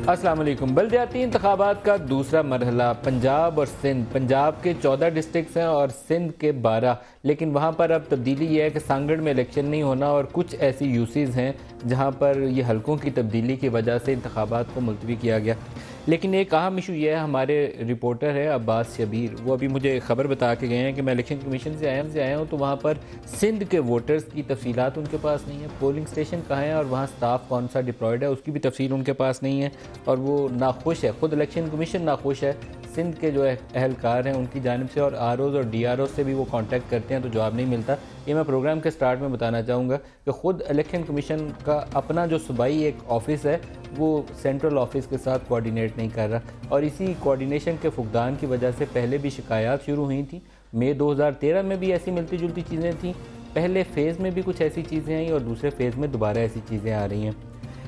अस्सलाम वालेकुम। बल्दियाती इंतखाबात का दूसरा मरहला पंजाब और सिंध। पंजाब के 14 डिस्ट्रिक्ट हैं और सिंध के 12, लेकिन वहाँ पर अब तब्दीली यह है कि सांगड़ में इलेक्शन नहीं होना और कुछ ऐसी यूसीज़ हैं जहाँ पर ये हलकों की तब्दीली की वजह से इंतखाबात को मुलतवी किया गया। लेकिन एक अहम इशू ये है, हमारे रिपोर्टर है अब्बास शबीर, वो अभी मुझे ख़बर बता के गए हैं कि मैं इलेक्शन कमीशन से आया हूँ तो वहाँ पर सिंध के वोटर्स की तफसीलात उनके पास नहीं है, पोलिंग स्टेशन कहाँ है और वहाँ स्टाफ कौन सा डिप्लॉयड है उसकी भी तफसील उनके पास नहीं है और वो नाखुश है। ख़ुद इलेक्शन कमीशन नाखुश है, सिंध के जो अहलकार हैं उनकी जानिब से और आरओज़ और डीआरओ से भी वो कांटेक्ट करते हैं तो जवाब नहीं मिलता। ये मैं प्रोग्राम के स्टार्ट में बताना चाहूँगा कि ख़ुद इलेक्शन कमीशन का अपना जो सूबाई एक ऑफ़िस है वो सेंट्रल ऑफिस के साथ कोऑर्डिनेट नहीं कर रहा और इसी कोऑर्डिनेशन के फुकदान की वजह से पहले भी शिकायत शुरू हुई थी। मई 2013 में भी ऐसी मिलती जुलती चीज़ें थी, पहले फ़ेज़ में भी कुछ ऐसी चीज़ें आई और दूसरे फ़ेज़ में दोबारा ऐसी चीज़ें आ रही हैं।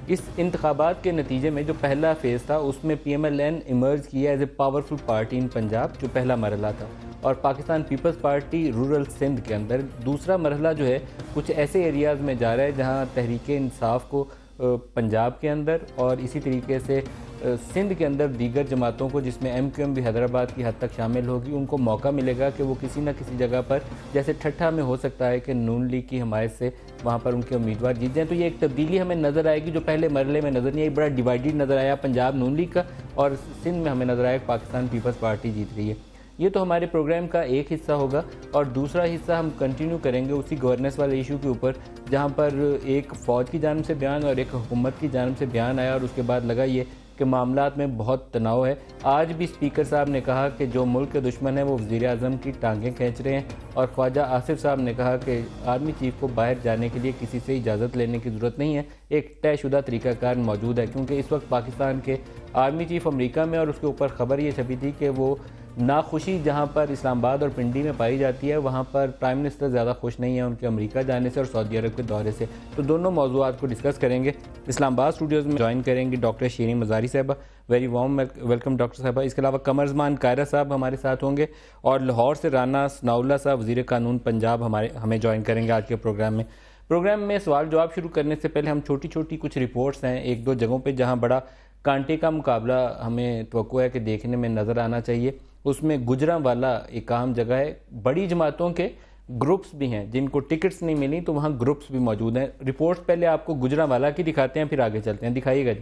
इस इंतखाबात के नतीजे में जो पहला फ़ेज़ था उसमें PMLN इमर्ज किया as a powerful party in Punjab, जो पहला मरहला था, और Pakistan Peoples Party rural Sindh के अंदर दूसरा मरहला जो है कुछ ऐसे एरियाज़ में जा रहा है जहाँ तहरीक इंसाफ को पंजाब के अंदर और इसी तरीके से सिंध के अंदर दीगर जमातों को, जिसमें MQM भी हैदराबाद की हद तक शामिल होगी, उनको मौका मिलेगा कि वो किसी न किसी जगह पर, जैसे ठट्ठा में हो सकता है कि नून लीग की हमायत से वहाँ पर उनके उम्मीदवार जीत जाएँ। तो ये एक तब्दीली हमें नज़र आएगी जो पहले मरहले में नज़र नहीं आई। बड़ा डिवाइडेड नज़र आया पंजाब नून लीग का और सिंध में हमें नज़र आया पाकिस्तान पीपल्स पार्टी जीत रही है। ये तो हमारे प्रोग्राम का एक हिस्सा होगा और दूसरा हिस्सा हम कंटिन्यू करेंगे उसी गवर्नेंस वाले इशू के ऊपर, जहाँ पर एक फ़ौज की जानिब से बयान और एक हुकूमत की जानिब से बयान आया और उसके बाद लगा ये कि मामलात में बहुत तनाव है। आज भी स्पीकर साहब ने कहा कि जो मुल्क के दुश्मन है वो वज़ीर आज़म की टांगें खींच रहे हैं और ख्वाजा आसिफ साहब ने कहा कि आर्मी चीफ को बाहर जाने के लिए किसी से इजाज़त लेने की ज़रूरत नहीं है, एक तयशुदा तरीक़ाकार मौजूद है, क्योंकि इस वक्त पाकिस्तान के आर्मी चीफ अमेरिका में और उसके ऊपर ख़बर ये छपी थी कि वो नाखुशी जहाँ पर इस्लामाबाद और पिंडी में पाई जाती है वहाँ पर प्राइम मिनिस्टर ज़्यादा खुश नहीं है उनके अमेरिका जाने से और सऊदी अरब के दौरे से। तो दोनों मौज़ूआत को डिस्कस करेंगे। इस्लामाबाद स्टूडियोज़ में ज्वाइन करेंगी डॉक्टर शीरीन मज़ारी साहबा, वेरी वार्म वेलकम डॉक्टर साहबा। इसके अलावा कमरजमान कायरा साहब हमारे साथ होंगे और लाहौर से राना सनाउल्लाह साहब वज़ीर कानून पंजाब हमें ज्वाइन करेंगे आज के प्रोग्राम में सवाल जवाब शुरू करने से पहले हम छोटी छोटी कुछ रिपोर्ट्स हैं एक दो जगहों पर जहाँ बड़ा कांटे का मुकाबला हमें तवक्को है कि देखने में नज़र आना चाहिए। उसमें गुजरांवाला एक अहम जगह है, बड़ी जमातों के ग्रुप्स भी हैं जिनको टिकट्स नहीं मिली तो वहाँ ग्रुप्स भी मौजूद हैं। रिपोर्ट्स पहले आपको गुजरांवाला की दिखाते हैं फिर आगे चलते हैं, दिखाइएगा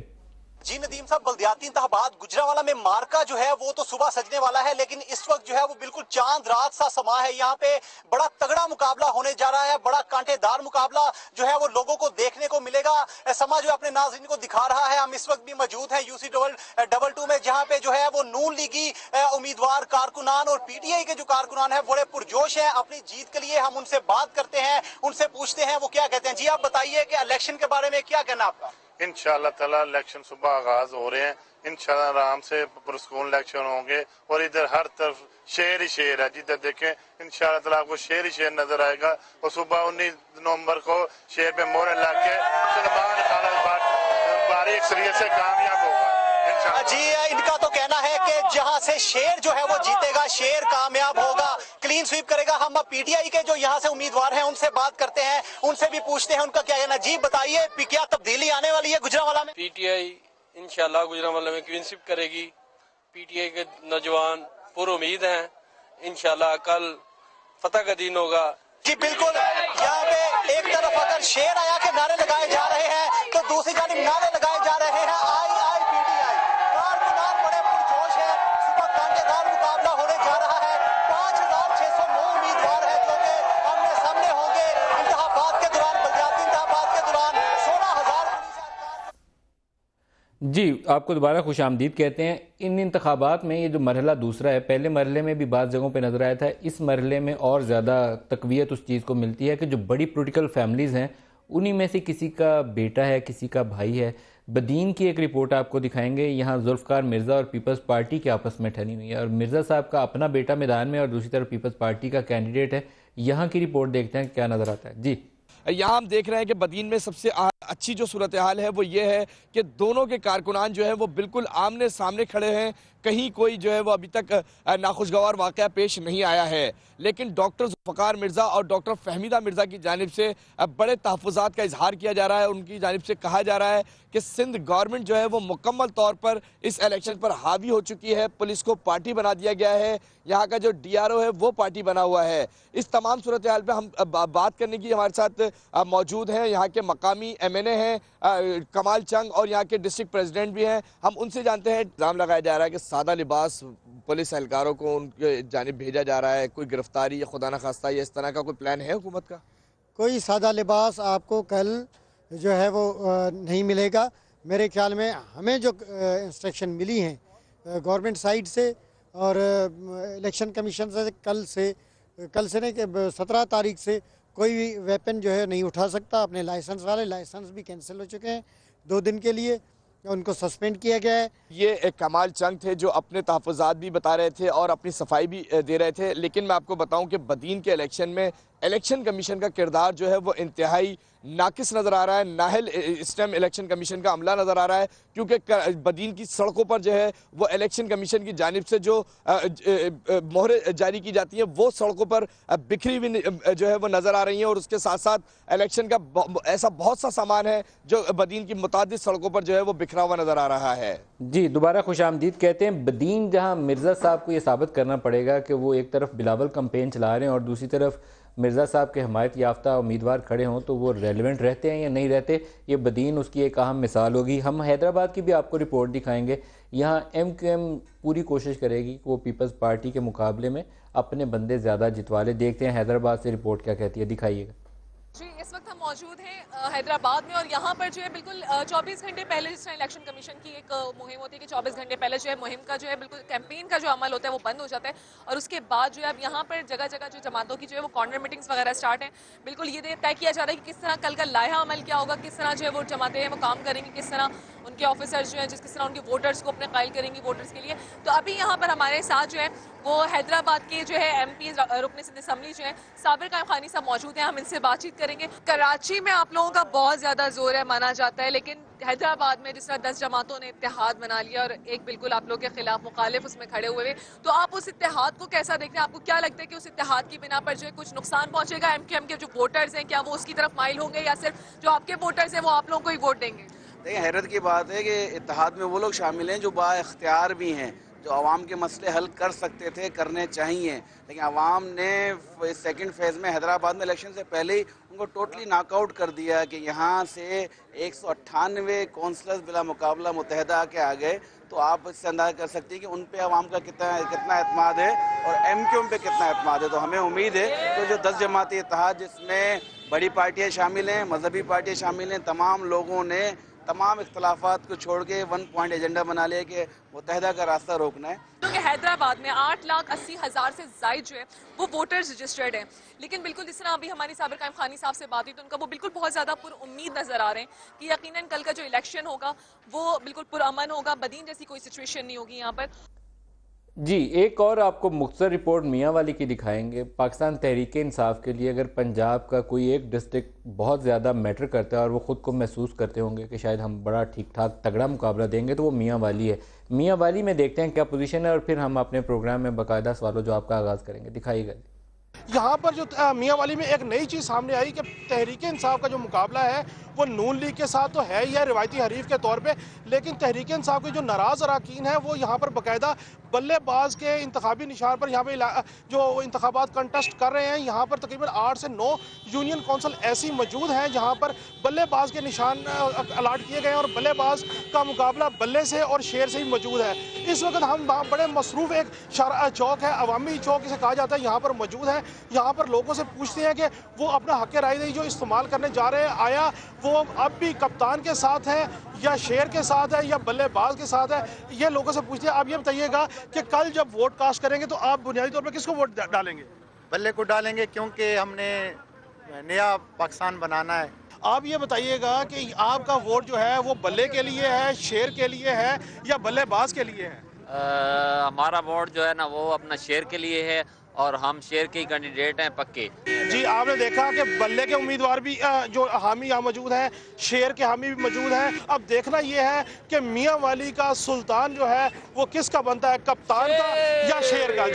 जी। नदीम साहब, बल्दियाती इंतखाबात गुजरांवाला में मार्का जो है वो तो सुबह सजने वाला है, लेकिन इस वक्त जो है वो बिल्कुल चांद रात सा समा है। यहाँ पे बड़ा तगड़ा मुकाबला होने जा रहा है, बड़ा कांटेदार मुकाबला जो है वो लोगों को देखने को मिलेगा। समा जो अपने नाज़रीन को दिखा रहा है। हम इस वक्त भी मौजूद हैं UC22 में, जहाँ पे जो है वो नून लीगी उम्मीदवार कारकुनान और PTI के जो कारकुनान है बड़े पुरजोश है अपनी जीत के लिए। हम उनसे बात करते हैं, उनसे पूछते हैं वो क्या कहते हैं। जी आप बताइए कि इलेक्शन के बारे में क्या कहना आपका। इंशाअल्लाह ताला इलेक्शन सुबह आगाज हो रहे हैं, इंशाअल्लाह आराम से पुरस्कून इलेक्शन होंगे और इधर हर तरफ शेर ही शेर है। जिधर देखें इंशाअल्लाह ताला आपको शेर ही शेर नजर आएगा और सुबह 19 नवंबर को शेर पे मोहर लग के सलमान खान भारी अक्सरियत से कामयाब होगा। जी इनका तो कहना है कि जहां से शेर जो है वो जीतेगा, शेर कामयाब होगा, क्लीन स्वीप करेगा। हम अब PTI के जो यहाँ से उम्मीदवार हैं उनसे बात करते हैं, उनसे भी पूछते हैं उनका क्या कहना। जी बताइए क्या तब्दीली आने वाली है गुजरांवाला में। PTI इंशाल्लाह गुजरांवाला में क्लीन स्वीप करेगी। PTI के नौजवान पूरी उम्मीद हैं इंशाल्लाह कल फतह का दिन होगा। जी बिल्कुल, यहाँ पे एक तरफ अगर शेर आया के नारे लगाए जा रहे हैं तो दूसरी जानिब नारे लगाए जा रहे हैं आई PTI। कारकुनान बड़े पुरजोश है, सुबह कांटेदार मुकाबला होने जा रहा है। 5609 उम्मीदवार है जो कि आमने सामने होंगे इंतखाबात के दौरान, बल्दियाती इंतखाबात के दौरान 16,000। जी आपको दोबारा खुश आमदीद कहते हैं। इन इंतखाबात में ये जो मरहला दूसरा है, पहले मरहले में भी बाज़ जगहों पे नज़र आया था, इस मरहले में और ज़्यादा तकवीत उस चीज़ को मिलती है कि जो बड़ी पोलिटिकल फैमिलीज़ हैं उन्हीं में से किसी का बेटा है, किसी का भाई है। बदीन की एक रिपोर्ट आपको दिखाएंगे, यहाँ जुल्फ़कार मिर्ज़ा और पीपल्स पार्टी के आपस में ठनी हुई है और मिर्ज़ा साहब का अपना बेटा मैदान में और दूसरी तरफ पीपल्स पार्टी का कैंडिडेट है। यहाँ की रिपोर्ट देखते हैं क्या नज़र आता है जी। यहाँ हम देख रहे हैं कि बदीन में सबसे अच्छी जो सूरत हाल है वो ये है कि दोनों के कारकुनान जो है वो बिल्कुल आमने सामने खड़े हैं, कहीं कोई जो है वो अभी तक नाखुशगवार वाक़या पेश नहीं आया है। लेकिन डॉक्टर ज़ुल्फ़िकार मिर्ज़ा और डॉक्टर फहमीदा मिर्ज़ा की जानिब से बड़े तहफ़्फ़ुज़ात का इजहार किया जा रहा है। उनकी जानिब से कहा जा रहा है कि सिंध गवर्नमेंट जो है वो मुकम्मल तौर पर इस इलेक्शन पर हावी हो चुकी है, पुलिस को पार्टी बना दिया गया है, यहाँ का जो DRO है वो पार्टी बना हुआ है। इस तमाम सूरत हाल पर हम बात करने की हमारे साथ मौजूद हैं यहाँ के मकामी MNA हैं कमाल चंग और यहाँ के डिस्ट्रिक्ट प्रेसिडेंट भी हैं। हम उनसे जानते हैं। इल्ज़ाम लगाया जा रहा है कि सादा लिबास पुलिस एहलकारों को उनके जानिब भेजा जा रहा है, कोई गिरफ्तारी या खुदा न खास्ता या इस तरह का कोई प्लान है हुकूमत का? कोई सादा लिबास आपको कल जो है वो नहीं मिलेगा। मेरे ख्याल में हमें जो इंस्ट्रक्शन मिली हैं गवर्नमेंट साइड से और इलेक्शन कमीशन से, कल से नहीं कि 17 तारीख से कोई भी वेपन जो है नहीं उठा सकता। अपने लाइसेंस भी कैंसिल हो चुके हैं 2 दिन के लिए, उनको सस्पेंड किया गया है। ये एक कमाल चंग थे जो अपने तहफ़्फ़ुज़ात भी बता रहे थे और अपनी सफाई भी दे रहे थे। लेकिन मैं आपको बताऊं कि बदीन के इलेक्शन में इलेक्शन कमीशन का किरदार जो है वो इंतहाई नाकिस नज़र आ रहा है। नाहल इस टाइम इलेक्शन कमीशन का अमला नज़र आ रहा है, क्योंकि बदीन की सड़कों पर जो है वो इलेक्शन कमीशन की जानिब से जो मोहरें जारी की जाती हैं वो सड़कों पर बिखरी हुई जो है वो नज़र आ रही हैं। और उसके साथ साथ इलेक्शन का ऐसा बहुत सा सामान है जो बदीन की मुतादिद सड़कों पर जो है वो बिखरा हुआ नज़र आ रहा है। जी, दोबारा खुशामदीद कहते हैं। बदीन जहां मिर्ज़ा साहब को ये साबित करना पड़ेगा कि वो एक तरफ बिलावल कैंपेन चला रहे हैं और दूसरी तरफ मिर्ज़ा साहब के हमायत याफ्ता उम्मीदवार खड़े हों, तो वो रेलेवेंट रहते हैं या नहीं रहते, ये बदीन उसकी एक अहम मिसाल होगी। हम हैदराबाद की भी आपको रिपोर्ट दिखाएंगे। यहाँ MQM पूरी कोशिश करेगी कि वो पीपल्स पार्टी के मुकाबले में अपने बंदे ज़्यादा जितवा ले। देखते हैं हैदराबाद से रिपोर्ट क्या कहती है, दिखाइएगा। जी, इस वक्त हम मौजूद हैं हैदराबाद में और यहाँ पर जो है बिल्कुल 24 घंटे पहले जिस तरह इलेक्शन कमीशन की एक मुहिम होती है कि 24 घंटे पहले जो है मुहिम का जो है बिल्कुल कैंपेन का जो अमल होता है वो बंद हो जाता है और उसके बाद जो है अब यहाँ पर जगह जगह जो जमातों की जो है वो कॉर्नर मीटिंग्स वगैरह स्टार्ट हैं। बिल्कुल ये तय किया जा रहा है कि किस तरह कल का लाया अमल क्या होगा, किस तरह जो है वो जमातें हैं वो काम करेंगी, किस तरह उनके ऑफिसर्स जो हैं किस तरह उनके वोटर्स को अपने कायल करेंगी वोटर्स के लिए। तो अभी यहाँ पर हमारे साथ जो है वो हैदराबाद के जो है MP रुकन सिंध असम्बली जो है साबिर कायम खानी साहब मौजूद हैं। हम इनसे बातचीत करेंगे। कराची में आप लोगों का बहुत ज्यादा जोर है माना जाता है, लेकिन हैदराबाद में जिस तरह 10 जमातों ने इत्तेहाद बना लिया और एक बिल्कुल आप लोग के खिलाफ मुखालिफ उसमें खड़े हुए, तो आप उस इत्तेहाद को कैसा देखते हैं? आपको क्या लगता है कि उस इत्तेहाद की बिना पर जो है कुछ नुकसान पहुंचेगा MQM के जो वोटर्स हैं, क्या वो उसकी तरफ माइल होंगे या सिर्फ जो आपके वोटर्स हैं वो आप लोगों को ही वोट देंगे? देखिए, हैरत की बात है कि इत्तेहाद में वो लोग शामिल हैं जो बाइख्तियार भी हैं, जो आवाम के मसले हल कर सकते थे, करने चाहिए, लेकिन आवाम ने सेकंड फेज़ में हैदराबाद में इलेक्शन से पहले ही उनको टोटली नॉकआउट कर दिया कि यहाँ से 198 काउंसलर्स बिला मुकाबला मुत्तहदा के आ गए। तो आप इससे अंदाज़ा कर सकते हैं कि उन पे आवाम का कितना एतमाद है और MQM पे कितना एतमाद है। तो हमें उम्मीद है कि जो 10 जमाती इत्तेहाद जिसमें बड़ी पार्टियाँ शामिल हैं, मजहबी पार्टियाँ शामिल हैं, तमाम लोगों ने तमाम इख्तलाफात को छोड़ के 1 पॉइंट एजेंडा बना लिया कि मुत्तहदा का रास्ता रोकना है। क्योंकि हैदराबाद में 8,80,000 से ज़ायद जो है वो वोटर्स रजिस्टर्ड हैं, लेकिन बिल्कुल जिस तरह अभी हमारी साबिर कायम खानी साहब से बात हुई तो उनका वो बिल्कुल बहुत ज़्यादा पुरुम्मीद नज़र आ रहे हैं कि यकीनन कल का जो इलेक्शन होगा वो बिल्कुल पुरअमन होगा, बदीन जैसी कोई सिचुएशन नहीं होगी यहाँ पर। जी, एक और आपको मुख्तसर रिपोर्ट मियाँ वाली की दिखाएंगे। पाकिस्तान तहरीक इंसाफ के लिए अगर पंजाब का कोई एक डिस्ट्रिक्ट बहुत ज़्यादा मैटर करता है और वो ख़ुद को महसूस करते होंगे कि शायद हम बड़ा ठीक ठाक तगड़ा मुकाबला देंगे, तो वो मियाँ वाली है। मियाँ वाली में देखते हैं क्या पोजीशन है और फिर हम अपने प्रोग्राम में बाकायदा सवालों जवाब का आगाज़ करेंगे। दिखाइएगा। यहाँ पर जो मियाँ वाली में एक नई चीज़ सामने आई कि तहरीक इंसाफ का जो मुकाबला है वो नून लीग के साथ तो है ही है रिवायती हरीफ के तौर पे, लेकिन तहरीक इंसाफ के जो नाराज़ अरकान हैं वो यहाँ पर बाकायदा बल्लेबाज के इंतखाबी निशान पर यहाँ पे जो इंतखाबात कंटेस्ट कर रहे हैं। यहाँ पर तकरीबन 8 से 9 यूनियन कौंसल ऐसी मौजूद हैं जहाँ पर बल्लेबाज के निशान अलाट किए गए हैं और बल्लेबाज का मुकाबला बल्ले से और शेर से ही मौजूद है। इस वक्त हम बड़े मसरूफ़ एक चौक है, अवामी चौक इसे कहा जाता है, यहाँ पर मौजूद है। यहाँ पर लोगों से पूछते हैं कि वो अपना हक़ राय जो इस्तेमाल करने जा रहे हैं, आया वो अब भी कप्तान के साथ है या शेर के साथ है या बल्लेबाज के साथ है, ये लोगों से पूछते हैं। आप ये बताइएगा कि कल जब वोट कास्ट करेंगे तो आप बुनियादी तौर पर किसको वोट डालेंगे? बल्ले को डालेंगे, क्योंकि हमने नया पाकिस्तान बनाना है। आप ये बताइएगा कि आपका वोट जो है वो बल्ले के लिए है, शेर के लिए है या बल्लेबाज के लिए है? हमारा वोट जो है ना वो अपना शेर के लिए है और हम शेर के कैंडिडेट हैं पक्के। जी, आपने देखा कि बल्ले के उम्मीदवार भी जो हामी यहाँ मौजूद हैं, शेर के हामी भी मौजूद हैं। अब देखना यह है कि मियाँ वाली का सुल्तान जो है वो किसका बनता है, कप्तान का या शेर का।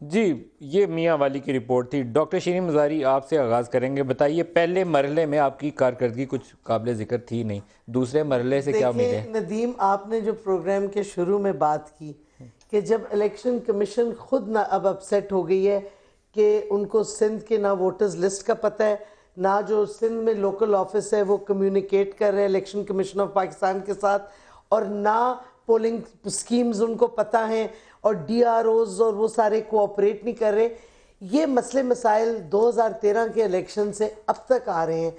जी, ये मियाँ वाली की रिपोर्ट थी। डॉक्टर शीरीन मज़ारी, आपसे आगाज़ करेंगे। बताइए, पहले मरहले में आपकी कारकर्दगी कुछ काबिल ज़िक्र थी नहीं, दूसरे मरहले से क्या उम्मीद है? नदीम, आपने जो प्रोग्राम के शुरू में बात की कि जब इलेक्शन कमीशन खुद ना अब अपसेट हो गई है कि उनको सिंध के ना वोटर्स लिस्ट का पता है, ना जो सिंध में लोकल ऑफिस है वो कम्युनिकेट कर रहे हैं इलेक्शन कमीशन ऑफ पाकिस्तान के साथ, और ना पोलिंग स्कीम्स उनको पता हैं, और DROs और वो सारे कोऑपरेट नहीं कर रहे। ये मसले मसाइल 2013 के इलेक्शन से अब तक आ रहे हैं।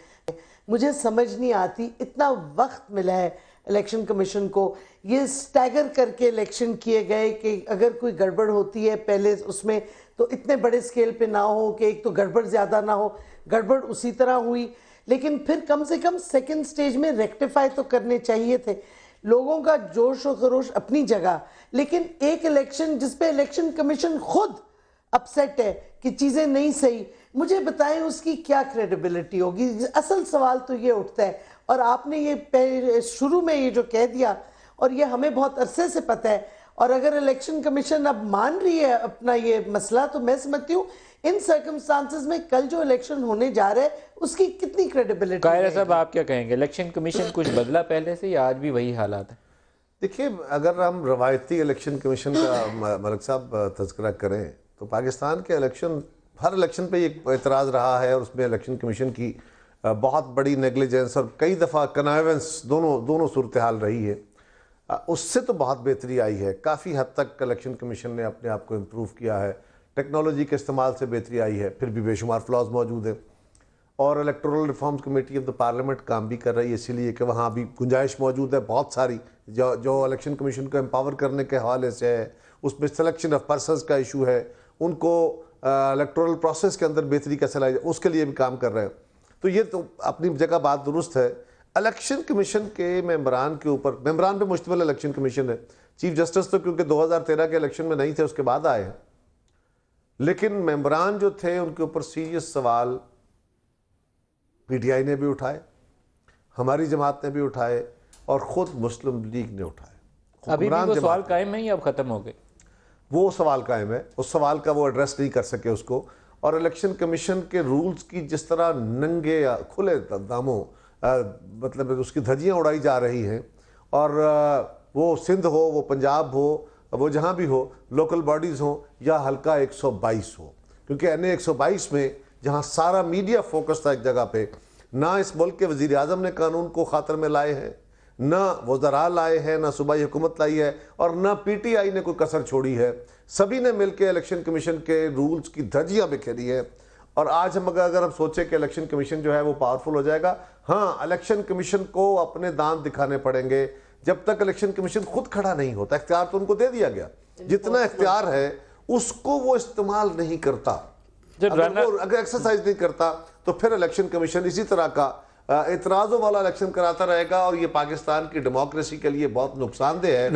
मुझे समझ नहीं आती, इतना वक्त मिला है इलेक्शन कमीशन को, ये स्टैगर करके इलेक्शन किए गए कि अगर कोई गड़बड़ होती है पहले उसमें तो इतने बड़े स्केल पे ना हो कि एक तो गड़बड़ ज़्यादा ना हो, गड़बड़ उसी तरह हुई, लेकिन फिर कम से कम सेकंड स्टेज में रेक्टिफाई तो करने चाहिए थे। लोगों का जोश और खरोश अपनी जगह, लेकिन एक इलेक्शन जिस पे इलेक्शन कमीशन खुद अपसेट है कि चीज़ें नहीं सही, मुझे बताएं उसकी क्या क्रेडिबिलिटी होगी? असल सवाल तो ये उठता है, और आपने ये शुरू में ये जो कह दिया, और ये हमें बहुत अरसे से पता है, और अगर इलेक्शन कमीशन अब मान रही है अपना ये मसला, तो मैं समझती हूँ इन सर्कमस्टांसेस में कल जो इलेक्शन होने जा रहा है उसकी कितनी क्रेडिबिलिटी। कायरा साहब, आप क्या कहेंगे? इलेक्शन कमीशन कुछ बदला पहले से या आज भी वही हालात है? देखिए, अगर हम रवायती इलेक्शन कमीशन का मलिक साहब तज़किरा करें तो पाकिस्तान के इलेक्शन, हर इलेक्शन पे एक एतराज़ रहा है, और उसमें इलेक्शन कमीशन की बहुत बड़ी नेगलिजेंस और कई दफ़ा कनावेंस दोनों सूरत हाल रही है। उससे तो बहुत बेहतरी आई है, काफ़ी हद तक इलेक्शन कमीशन ने अपने आप को इम्प्रूव किया है, टेक्नोलॉजी के इस्तेमाल से बेहतरी आई है, फिर भी बेशुमार फ्लॉज मौजूद हैं। और electoral reforms committee of the parliament काम भी कर रही है, इसीलिए कि वहाँ भी गुंजाइश मौजूद है बहुत सारी, जो इलेक्शन कमीशन को एम्पावर करने के हवाले से है। उसमें सिलेक्शन ऑफ पर्सनस का इशू है, उनको इलेक्टोरल प्रोसेस के अंदर बेहतरी कैसे लाई जाए, उसके लिए भी काम कर रहे हैं। तो ये तो अपनी जगह बात दुरुस्त है। इलेक्शन कमीशन के मेंबरान के ऊपर, मेंबरान पे मुश्तमिल इलेक्शन कमीशन है। चीफ जस्टिस तो क्योंकि 2013 के इलेक्शन में नहीं थे, उसके बाद आए हैं, लेकिन मेंबरान जो थे उनके ऊपर सीरियस सवाल PTI ने भी उठाए, हमारी जमात ने भी उठाए, और ख़ुद मुस्लिम लीग ने उठाए। अभी भी वो सवाल कायम है या अब ख़त्म हो गए? वो सवाल कायम है, उस सवाल का वो एड्रेस नहीं कर सके उसको। और इलेक्शन कमीशन के रूल्स की जिस तरह नंगे या खुले दामों मतलब उसकी धज्जियाँ उड़ाई जा रही हैं, और वो सिंध हो, वो पंजाब हो, वो जहाँ भी हो, लोकल बॉडीज़ हो या हल्का 122 हो, क्योंकि NA 122 में जहाँ सारा मीडिया फोकस था एक जगह पे, ना इस मुल्क के वज़ीर आज़म ने कानून को ख़ातर में लाए हैं, ना वज़रा लाए हैं, ना सूबाई हुकूमत लाई है, और ना PTI ने कोई कसर छोड़ी है। सभी ने मिलकर इलेक्शन कमीशन के रूल्स की धज्जियाँ बिखेरी है। और आज हम अगर हम सोचें कि इलेक्शन कमीशन जो है वो पावरफुल हो जाएगा, हाँ, इलेक्शन कमीशन को अपने दांत दिखाने पड़ेंगे। जब तक इलेक्शन कमीशन खुद खड़ा नहीं होता, इख्तियार तो उनको दे दिया गया, जितना इख्तियार है उसको वो इस्तेमाल नहीं करता, अगर एक्सरसाइज नहीं करता, तो फिर इलेक्शन कमीशन इसी तरह का एतराज़ों वाला इलेक्शन कराता रहेगा, और ये पाकिस्तान की डेमोक्रेसी के लिए बहुत नुकसानदेह है।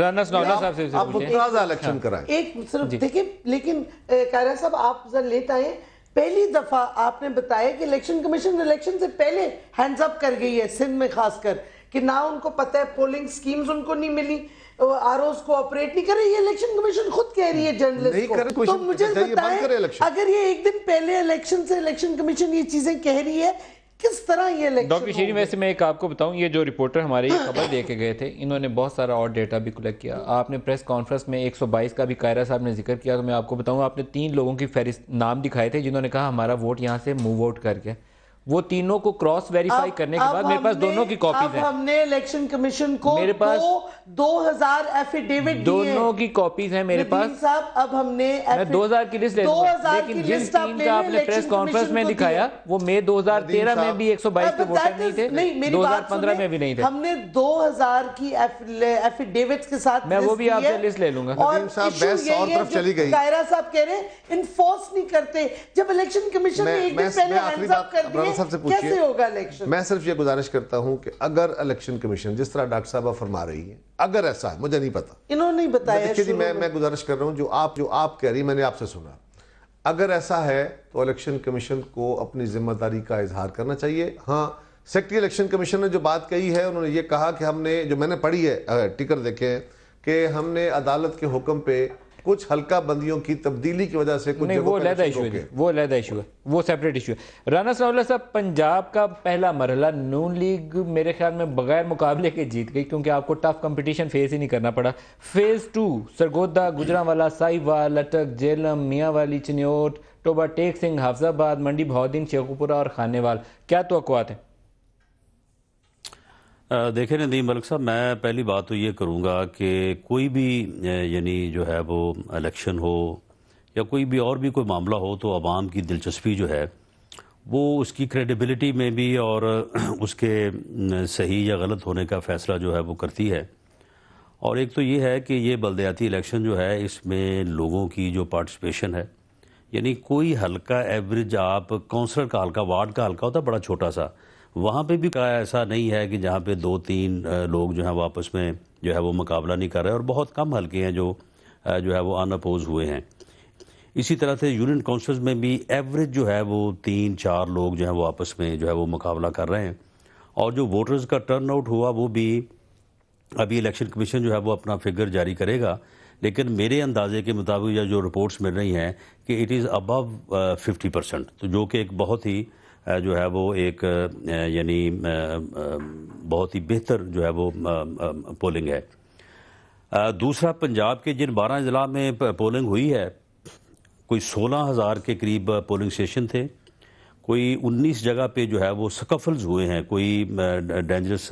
आप मुतनाज़ा इलेक्शन कराएं। एक सिर्फ देखिए, लेकिन कायरा साहब आप जरा लेट आए, पहली दफा आपने बताया कि इलेक्शन कमीशन इलेक्शन से पहले हैंड्स अप कर गई है सिंध में, खासकर कि ना उनको पता है, पोलिंग स्कीम्स उनको नहीं मिली, ROs को ऑपरेट नहीं कर रही है। इलेक्शन कमीशन खुद कह रही है जर्नलिस्ट को। तो मुझे बताएं, अगर ये एक दिन पहले इलेक्शन से इलेक्शन कमीशन ये चीजें कह रही है, किस तरह ये इलेक्शन? डॉक्टर शीरीन, वैसे मैं एक आपको बताऊं, ये जो रिपोर्टर हमारे ये खबर दे के गए थे, इन्होंने बहुत सारा और डेटा भी कलेक्ट किया। आपने प्रेस कॉन्फ्रेंस में 122 का भी कायरा साहब ने जिक्र किया, तो मैं आपको बताऊं, आपने 3 लोगों की फहरिस्त नाम दिखाए थे जिन्होंने कहा हमारा वोट यहाँ से मूव आउट करके। वो तीनों को क्रॉस वेरीफाई करने के बाद मेरे पास दोनों की कॉपीज हैं। हमने इलेक्शन कमीशन को मेरे पास 2000 एफिडेविट दोनों की कॉपीज हैं मेरे पास साहब। अब हमने 2000 की लिस्ट ले लूंगा, लेकिन जिस टीम का आपने प्रेस कॉन्फ्रेंस में दिखाया वो मई 2013 में भी 122 के वोटर नहीं थे, 2015 में भी नहीं थे। हमने 2000 की एफिडेविट्स के साथ मैं वो भी आपसे लिस्ट ले लूंगा। कायरा साहब कह रहे हैं इन्फोर्स नहीं करते, जब इलेक्शन कमीशन ने एक दिन पहले हैंड्स अप कर दिए, सबसे कैसे होगा इलेक्शन? मैं सिर्फ ये गुजारिश करता हूं कि अगर इलेक्शन कमीशन जिस तरह डॉक्टर साहब फरमा रही है, अगर ऐसा है, मुझे नहीं पता, इन्होंने नहीं बताया। मैं गुजारिश कर रहा हूं, जो आप कह रही, मैंने आपसे सुना, अगर ऐसा है तो इलेक्शन कमीशन को अपनी जिम्मेदारी का इजहार करना चाहिए। हाँ, सेक्रेटरी इलेक्शन कमीशन ने जो बात कही है, उन्होंने ये कहा कि हमने, जो मैंने पढ़ी है टिकर देखे, कि हमने अदालत के हुक्म पे कुछ हल्का बंदियों की तब्दीली की वजह से कुछ नहीं, वो अलग इशू है, वो अलग इशू है, वो सेपरेट इशू है। राना सनाउल्लाह साहब, पंजाब का पहला मरहला नून लीग मेरे ख्याल में बगैर मुकाबले के जीत गई, क्योंकि आपको टफ कंपटीशन फेस ही नहीं करना पड़ा। फेज 2 सरगोदा, गुजरांवाला, साहिवाल, अटक, जेलम, मियांवाली, चिन्योट, टोबा टेक सिंह, हाफजाबाद, मंडी बहाउद्दीन, शेखुपुरा और खानेवाल, क्या तवक्कुआत है? देखें नदीम मलिक साहब, मैं पहली बात तो ये करूँगा कि कोई भी यानी जो है वो इलेक्शन हो या कोई भी और भी कोई मामला हो, तो आवाम की दिलचस्पी जो है वो उसकी क्रेडिबिलिटी में भी और उसके सही या गलत होने का फ़ैसला जो है वो करती है। और एक तो ये है कि ये बल्दियाती इलेक्शन जो है, इसमें लोगों की जो पार्टिसिपेशन है, यानी कोई हल्का एवरेज, आप काउंसलर का हल्का, वार्ड का हल्का होता है बड़ा छोटा सा, वहाँ पे भी ऐसा नहीं है कि जहाँ पे 2-3 लोग जो हैं वो आपस में जो है वो मुकाबला नहीं कर रहे, और बहुत कम हल्के हैं जो है वो अनअपोज हुए हैं। इसी तरह से यूनियन काउंसिल्स में भी एवरेज जो है वो 3-4 लोग जो हैं वो आपस में जो है वो मुकाबला कर रहे हैं। और जो वोटर्स का टर्न आउट हुआ, वो भी अभी इलेक्शन कमीशन जो है वो अपना फिगर जारी करेगा, लेकिन मेरे अंदाजे के मुताबिक या जो रिपोर्ट्स मिल रही हैं कि इट इज़ अबव 50%, तो जो कि एक बहुत ही जो है वो एक यानी बहुत ही बेहतर जो है वो पोलिंग है। दूसरा, पंजाब के जिन 12 ज़िला में पोलिंग हुई है, कोई 16,000 के करीब पोलिंग स्टेशन थे, कोई 19 जगह पे जो है वो स्कफल्स हुए हैं, कोई डेंजरस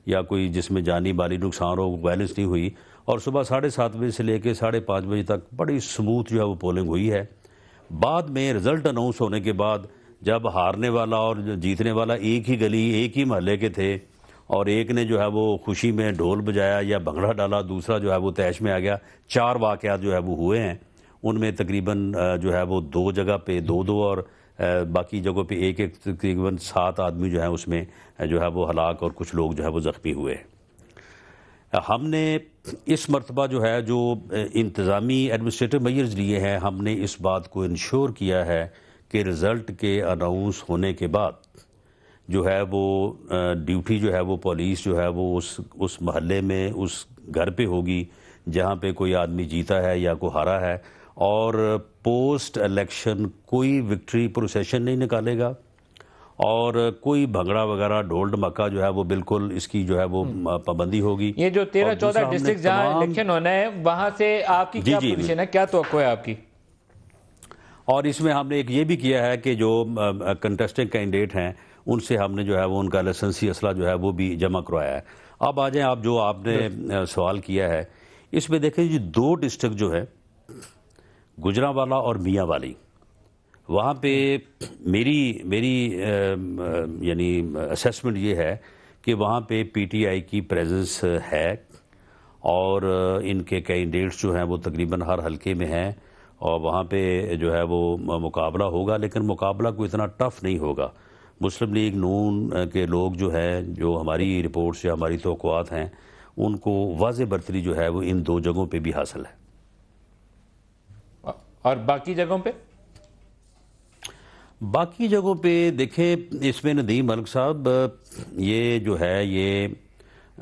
या कोई जिसमें जानी माली नुकसान हो, वायलेंस नहीं हुई, और सुबह 7:30 बजे से लेकर 5:30 बजे तक बड़ी स्मूथ जो है वो पोलिंग हुई है। बाद में रिज़ल्ट अनाउंस होने के बाद, जब हारने वाला और जीतने वाला एक ही गली, एक ही महल्ले के थे, और एक ने जो है वो खुशी में ढोल बजाया या भंगड़ा डाला, दूसरा जो है वो तैश में आ गया, 4 वाक़यात जो है वो हुए हैं। उनमें तकरीबन जो है वो 2 जगह पे 2-2 और बाकी जगहों पे 1-1 तकरीबन 7 आदमी जो है उसमें जो है वो हलाक और कुछ लोग जो है वो ज़ख्मी हुए। हमने इस मरतबा जो है जो इंतज़ामी एडमिनिस्ट्रेटिव मेजर्स लिए हैं, हमने इस बात को इंश्योर किया है कि रिज़ल्ट के अनाउंस होने के बाद जो है वो ड्यूटी जो है वो पुलिस जो है वो उस महल्ले में, उस घर पे होगी जहाँ पे कोई आदमी जीता है या कोई हारा है, और पोस्ट इलेक्शन कोई विक्ट्री प्रोसेशन नहीं निकालेगा, और कोई भंगड़ा वगैरह ढोल ढमाका जो है वो बिल्कुल इसकी जो है वो पाबंदी होगी। ये जो 13-14 डिस्ट्रिक्ट जहाँ इलेक्शन होना है, वहाँ से आपकी क्या पोजीशन है, क्या तवक्को है आपकी? और इसमें हमने एक ये भी किया है कि जो कंटेस्टिंग कैंडिडेट हैं, उनसे हमने जो है वो उनका लाइसेंसी असला जो है वो भी जमा करवाया है। अब आ जाएं, आप जो आपने सवाल किया है, इसमें देखें जी 2 डिस्ट्रिक्ट जो है, गुजरांवाला और मियांवाली, वहाँ पे मेरी यानी असेसमेंट ये है कि वहाँ पे पीटीआई की प्रेजेंस है, और इनके कैंडिडेट्स जो हैं वो तकरीबन हर हलके में हैं, और वहाँ पे जो है वो मुकाबला होगा, लेकिन मुकाबला कोई इतना टफ नहीं होगा। मुस्लिम लीग नून के लोग जो हैं, जो हमारी रिपोर्ट्स या हमारी तवक्कुआत हैं, उनको वाज़े बर्तरी जो है वो इन 2 जगहों पे भी हासिल है। और बाकी जगहों पे? बाकी जगहों पे देखें, इसमें नदीम मलिक साहब, ये जो है ये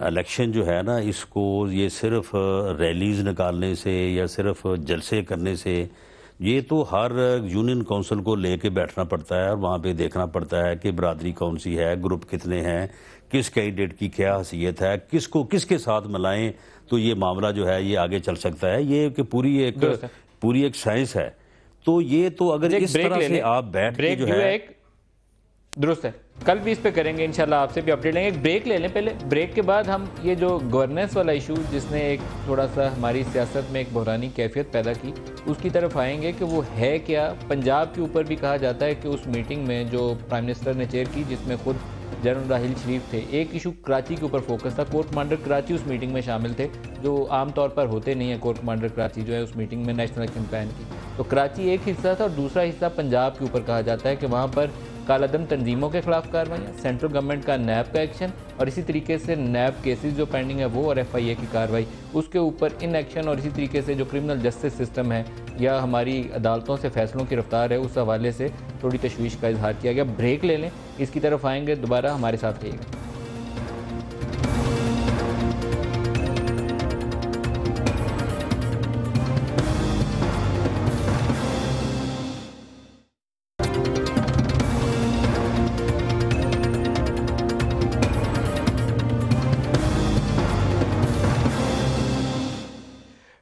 इलेक्शन जो है ना, इसको ये सिर्फ रैलीज़ निकालने से या सिर्फ जलसे करने से, ये तो हर यूनियन काउंसिल को लेके बैठना पड़ता है और वहाँ पे देखना पड़ता है कि बरादरी कौन सी है, ग्रुप कितने हैं, किस कैंडिडेट की क्या हैसियत है, किसको किसके साथ मिलाएं, तो ये मामला जो है ये आगे चल सकता है। ये कि पूरी एक साइंस है। तो ये तो अगर इस तरह से आप बैठ के जो है, दुरुस्त है, कल भी इस पे करेंगे इंशाल्लाह, आपसे भी अपडेट लेंगे। एक ब्रेक ले लें पहले, ब्रेक के बाद हम ये जो गवर्नेंस वाला इशू जिसने एक थोड़ा सा हमारी सियासत में एक बहरानी कैफियत पैदा की, उसकी तरफ आएंगे कि वो है क्या। पंजाब के ऊपर भी कहा जाता है कि उस मीटिंग में जो प्राइम मिनिस्टर ने चेयर की, जिसमें खुद जनरल राहिल शरीफ थे, एक इशू कराची के ऊपर फोकस था। कोर कमांडर कराची उस मीटिंग में शामिल थे, जो आमतौर पर होते नहीं है। कोर कमांडर कराची जो है उस मीटिंग में नेशनल इलेक्शन प्लान की, तो कराची एक हिस्सा था और दूसरा हिस्सा पंजाब के ऊपर कहा जाता है कि वहाँ पर कालादम तंजीमों के खिलाफ कार्रवाइयाँ, सेंट्रल गवर्नमेंट का नैब का एक्शन, और इसी तरीके से नैब केसेस जो पेंडिंग है वो, और FIA की कार्रवाई, उसके ऊपर इन एक्शन, और इसी तरीके से जो क्रिमिनल जस्टिस सिस्टम है या हमारी अदालतों से फैसलों की रफ्तार है, उस हवाले से थोड़ी तशवीश का इजहार किया गया। ब्रेक ले लें, इसकी तरफ आएंगे, दोबारा हमारे साथ रहिएगा।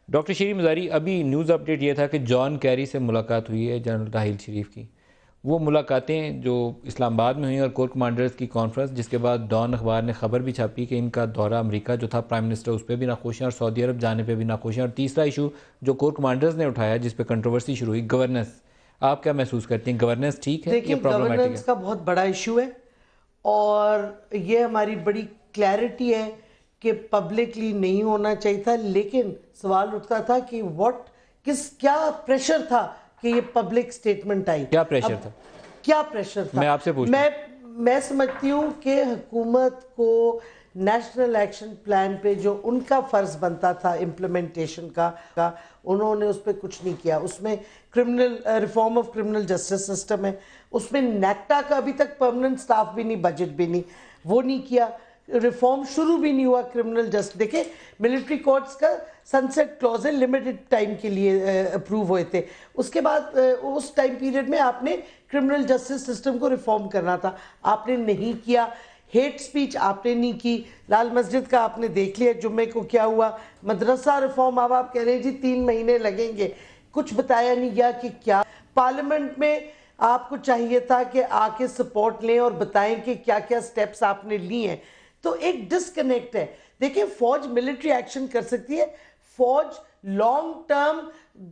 डॉक्टर शरीफ मज़ारी, अभी न्यूज़ अपडेट ये था कि जॉन कैरी से मुलाकात हुई है जनरल राहिल शरीफ की। वो मुलाकातें जो इस्लामाबाद में हुई और कोर कमांडर्स की कॉन्फ्रेंस, जिसके बाद डॉन अखबार ने खबर भी छापी कि इनका दौरा अमेरिका जो था प्राइम मिनिस्टर उस पर भी नाखुश हैं और सऊदी अरब जाने पे भी नाखुश हैं। और तीसरा इशू जो कोर कमांडर्स ने उठाया जिस पे कंट्रोवर्सी शुरू हुई, गवर्नेंस। आप क्या महसूस करती हैं, गवर्नेंस ठीक है? देखिए, गवर्नेंस का बहुत बड़ा इशू है और ये हमारी बड़ी क्लैरिटी है कि पब्लिकली नहीं होना चाहिए था, लेकिन सवाल उठता था कि क्या प्रेशर था कि ये पब्लिक स्टेटमेंट आई। क्या प्रेशर था? क्या प्रेशर था? मैं आपसे पूछूं। मैं समझती हूँ कि हुकूमत को नेशनल एक्शन प्लान पे जो उनका फर्ज बनता था इम्प्लीमेंटेशन का उन्होंने उस पर कुछ नहीं किया। उसमें reform of criminal justice system है, उसमें नेक्टा का अभी तक परमानेंट स्टाफ भी नहीं, बजट भी नहीं, वो नहीं किया। रिफॉर्म शुरू भी नहीं हुआ क्रिमिनल जस्टिस। देखिए, मिलिट्री कोर्ट्स का सनसेट क्लॉज है, लिमिटेड टाइम के लिए अप्रूव हुए थे। उसके बाद उस टाइम पीरियड में आपने क्रिमिनल जस्टिस सिस्टम को रिफॉर्म करना था, आपने नहीं किया। हेट स्पीच आपने नहीं की। लाल मस्जिद का आपने देख लिया जुम्मे को क्या हुआ। मदरसा रिफॉर्म अब आप कह रहे हैं जी 3 महीने लगेंगे, कुछ बताया नहीं गया कि क्या। पार्लियामेंट में आपको चाहिए था कि आके सपोर्ट लें और बताएं कि क्या क्या स्टेप्स आपने लिए हैं। तो एक डिस्कनेक्ट है। देखिए, फौज मिलिट्री एक्शन कर सकती है, फौज लॉन्ग टर्म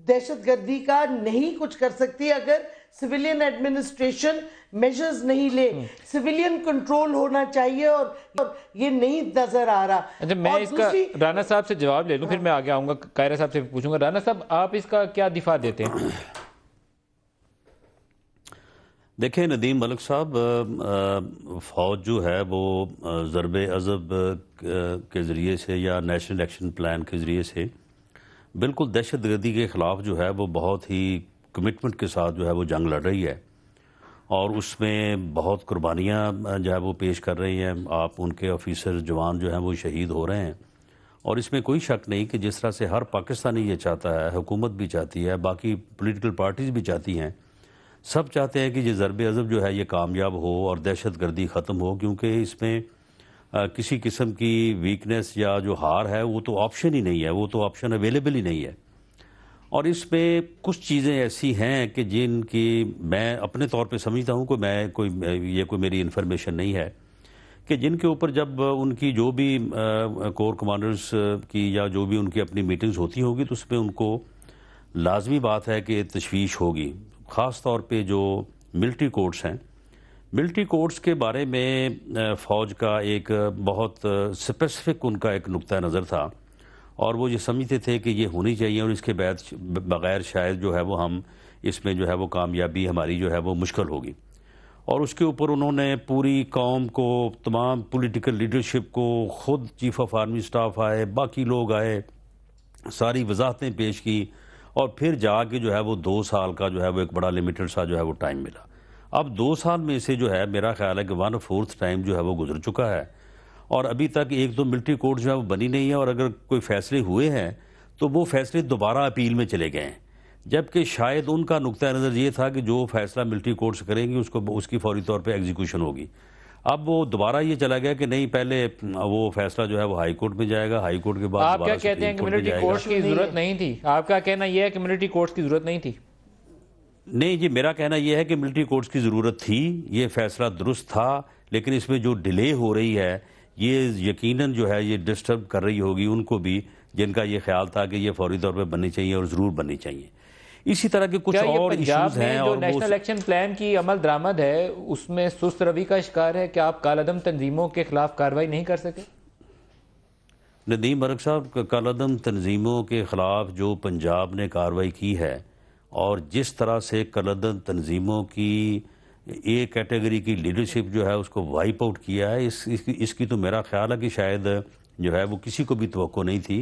दहशतगर्दी का नहीं कुछ कर सकती अगर सिविलियन एडमिनिस्ट्रेशन मेजर्स नहीं ले। सिविलियन कंट्रोल होना चाहिए और ये नहीं नजर आ रहा। अच्छा, मैं इसका राना साहब से जवाब ले लूं, फिर मैं आगे आऊंगा, कायरा साहब से पूछूंगा। राना साहब, आप इसका क्या दिफा देते हैं? देखिए नदीम मलिक साहब, फ़ौज जो है वो ज़रबे अज़ब के ज़रिए से या नेशनल एक्शन प्लान के ज़रिए से बिल्कुल दहशतगर्दी के ख़िलाफ़ जो है वो बहुत ही कमिटमेंट के साथ जो है वो जंग लड़ रही है और उसमें बहुत कुर्बानियाँ जो है वो पेश कर रही हैं। आप उनके ऑफिसर जवान जो हैं वो शहीद हो रहे हैं और इसमें कोई शक नहीं कि जिस तरह से हर पाकिस्तानी ये चाहता है, हुकूमत भी चाहती है, बाकी पॉलिटिकल पार्टीज़ भी चाहती हैं, सब चाहते हैं कि ये ज़रबे अज़ब जो है ये कामयाब हो और दहशतगर्दी ख़त्म हो, क्योंकि इसमें किसी किस्म की वीकनेस या जो हार है वो तो ऑप्शन ही नहीं है, वो तो ऑप्शन अवेलेबल ही नहीं है। और इसमें कुछ चीज़ें ऐसी हैं कि जिनकी मैं अपने तौर पे समझता हूँ कि ये कोई मेरी इन्फॉर्मेशन नहीं है कि जिनके ऊपर जब उनकी जो भी कोर कमांडर्स की या जो भी उनकी अपनी मीटिंग्स होती होगी तो उसमें उनको लाजमी बात है कि तशवीश होगी। ख़ास तौर पे जो मिलिट्री कोर्ट्स हैं, मिलिट्री कोर्ट्स के बारे में फ़ौज का एक बहुत स्पेसिफिक उनका एक नुक्ता नज़र था और वो ये समझते थे कि ये होनी चाहिए और इसके बाद बग़ैर शायद जो है वो हम इसमें जो है वो कामयाबी हमारी जो है वो मुश्किल होगी। और उसके ऊपर उन्होंने पूरी कौम को, तमाम पॉलिटिकल लीडरशिप को, ख़ुद चीफ ऑफ आर्मी स्टाफ आए, बाकी लोग आए, सारी वजाहतें पेश की और फिर जाके जो है वो 2 साल का जो है वो एक बड़ा लिमिटेड सा जो है वो टाइम मिला। अब 2 साल में से जो है मेरा ख्याल है कि 1/4 टाइम जो है वो गुजर चुका है और अभी तक 1-2 मिलिट्री कोर्ट जो है वो बनी नहीं है और अगर कोई फैसले हुए हैं तो वो फैसले दोबारा अपील में चले गए हैं, जबकि शायद उनका नुक्ता नज़र ये था कि जो फैसला मिलिट्री कोर्ट्स करेंगी उसकी फौरी तौर पर एग्जीक्यूशन होगी। अब वो दोबारा ये चला गया कि नहीं, पहले वो फैसला जो है वो हाई कोर्ट में जाएगा, हाई कोर्ट के बाद आप क्या कहते हैं कि मिलिट्री कोर्ट्स की जरूरत नहीं थी? आपका कहना यह है कि मिलिट्री कोर्ट्स की जरूरत नहीं थी? नहीं जी, मेरा कहना यह है कि मिलिट्री कोर्ट्स की ज़रूरत थी, ये फैसला दुरुस्त था, लेकिन इसमें जो डिले हो रही है ये यकीनन जो है ये डिस्टर्ब कर रही होगी उनको भी जिनका ये ख्याल था कि ये फौरी तौर पर बननी चाहिए और ज़रूर बननी चाहिए। इसी तरह के कुछ और इश्यूज हैं। जो नेशनल एक्शन प्लान की अमल दरामद है उसमें सुस्त रवि का शिकार है कि आप कालादम तंजीमों के खिलाफ कार्रवाई नहीं कर सके? नदीम मलिक साहब, कालादम तंजीमों के खिलाफ जो पंजाब ने कार्रवाई की है और जिस तरह से कालादम तंजीमों की एक कैटेगरी की लीडरशिप जो है उसको वाइप आउट किया है, इसकी तो मेरा ख्याल है कि शायद जो है वो किसी को भी तवक्को नहीं थी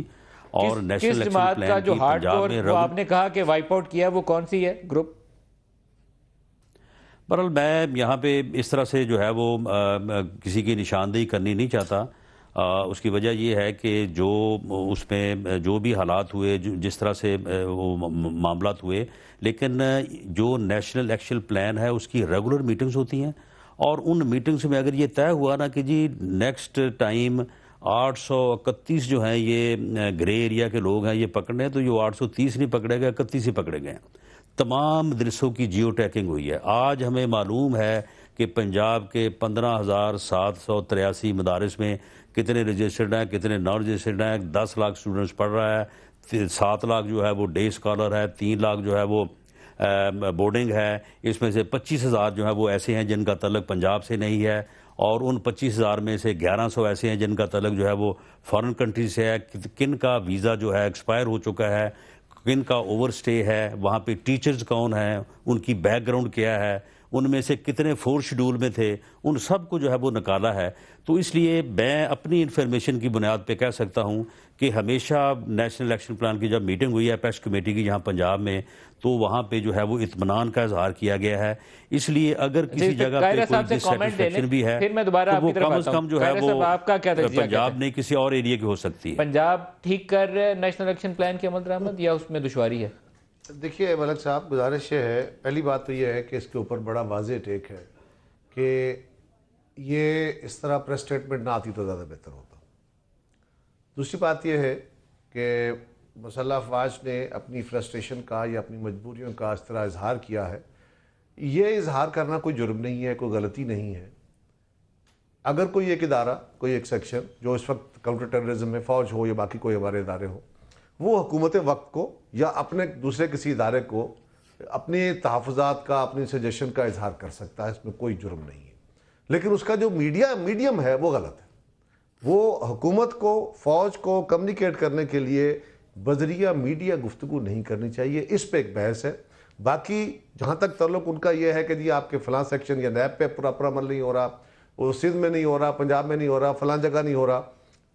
और नेशनल किस इलेक्शन जमात का प्लान जो की हार्ड पंजाब कोर में आपने कहा कि वाइप आउट किया, वो कौन सी है ग्रुप? बहरहाल मैं यहाँ पे इस तरह से जो है वो किसी की निशानदेही करनी नहीं चाहता। उसकी वजह ये है कि जो उसमें जो भी हालात हुए, जिस तरह से वो मामलात हुए, लेकिन जो नेशनल एक्शन प्लान है उसकी रेगुलर मीटिंग्स होती हैं, और उन मीटिंग्स में अगर ये तय हुआ ना कि जी नेक्स्ट टाइम 831 जो हैं ये ग्रे एरिया के लोग हैं ये पकड़ने हैं, तो ये 830 नहीं पकड़े गए, 31 ही पकड़े गए। तमाम मदरसों की जियो टैगिंग हुई है। आज हमें मालूम है कि पंजाब के 15,783 मदारिस में कितने रजिस्टर्ड हैं, कितने नॉन रजिस्टर्ड हैं। 10 लाख स्टूडेंट्स पढ़ रहा है, 7 लाख जो है वो डे स्कॉलर है, 3 लाख जो है वो बोर्डिंग है। इसमें से 25,000 जो है वो ऐसे हैं जिनका तल्लक पंजाब से नहीं है, और उन 25,000 में से 1100 ऐसे हैं जिनका तल्लक जो है वो फॉरेन कंट्री से है। किन का वीज़ा जो है एक्सपायर हो चुका है, किन का ओवर स्टे है, वहाँ पे टीचर्स कौन हैं, उनकी बैकग्राउंड क्या है, उनमें से कितने 4 शेड्यूल में थे, उन सब को जो है वो निकाला है। तो इसलिए मैं अपनी इन्फॉर्मेशन की बुनियाद पे कह सकता हूँ कि हमेशा नेशनल इलेक्शन प्लान की जब मीटिंग हुई है पेस्ट कमेटी की यहाँ पंजाब में, तो वहाँ पे जो है वो इत्मीनान का इजहार किया गया है। इसलिए अगर किसी जगह पे कोई डिससैटिस्फैक्शन भी है तो वो कम से कम जो है वो पंजाब नहीं किसी और एरिया की हो सकती है। पंजाब ठीक कर रहे हैं नेशनल इलेक्शन प्लान की अमल दरामद, या उसमें दुश्वारी है? देखिए मलिक साहब, गुजारिश ये है, पहली बात तो ये है कि इसके ऊपर बड़ा वाज़ेह टेक है कि ये इस तरह प्रेस स्टेटमेंट ना आती तो ज़्यादा बेहतर होता। दूसरी बात यह है कि मुसल्लह अफवाज ने अपनी फ्रस्ट्रेशन का या अपनी मजबूरियों का इस तरह इजहार किया है। ये इजहार करना कोई जुर्म नहीं है, कोई गलती नहीं है। अगर कोई एक इदारा, कोई एक सेक्शन जो इस वक्त काउंटर टेररिज्म में फ़ौज हो या बाकी कोई हमारे इदारे हो, वो हुकूमत वक्त को या अपने दूसरे किसी इदारे को अपने तहफ़्फ़ुज़ात का, अपनी सजेशन का इजहार कर सकता है, इसमें कोई जुर्म नहीं है। लेकिन उसका जो मीडियम है वो गलत है। वो हुकूमत को, फ़ौज को कम्युनिकेट करने के लिए बजरिया मीडिया गुफ्तगू नहीं करनी चाहिए। इस पे एक बहस है। बाकी जहाँ तक ताल्लुक उनका यह है कि जी आपके फ़लाँ सेक्शन या नैब पे पूरा अमल नहीं हो रहा, वो सिंध में नहीं हो रहा, पंजाब में नहीं हो रहा, फ़लाँ जगह नहीं हो रहा,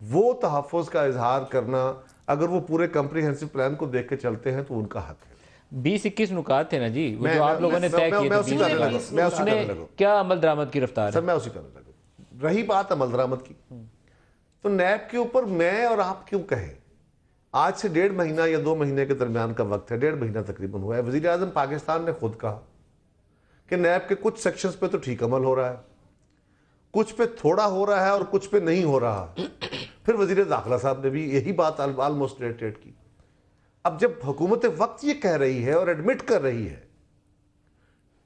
वो तहफ़्फ़ुज़ का इजहार करना अगर वो पूरे कम्प्रीहेंसिव प्लान को देख के चलते हैं तो उनका हक है। 20-21 नुकात थे ना जी, वो जो आप लोगों ने तय किए थे, उसमें क्या अमल दरामद की रफ्तार है? मैं उसी पर लगा। रही बात अमल दरामद की, तो नैब के ऊपर मैं और आप क्यों कहें? आज से 1.5 महीना या 2 महीने के दरमियान का वक्त है, 1.5 महीना तकरीबन हुआ है। वज़ीर आज़म पाकिस्तान ने खुद कहा कि नैब के कुछ सेक्शंस पे तो ठीक अमल हो रहा है, कुछ पे थोड़ा हो रहा है और कुछ पे नहीं हो रहा। फिर वज़ीर दाखिला साहब ने भी यही बात ऑलमोस्ट रिटेट की। अब जब हुकूमत वक्त ये कह रही है और एडमिट कर रही है,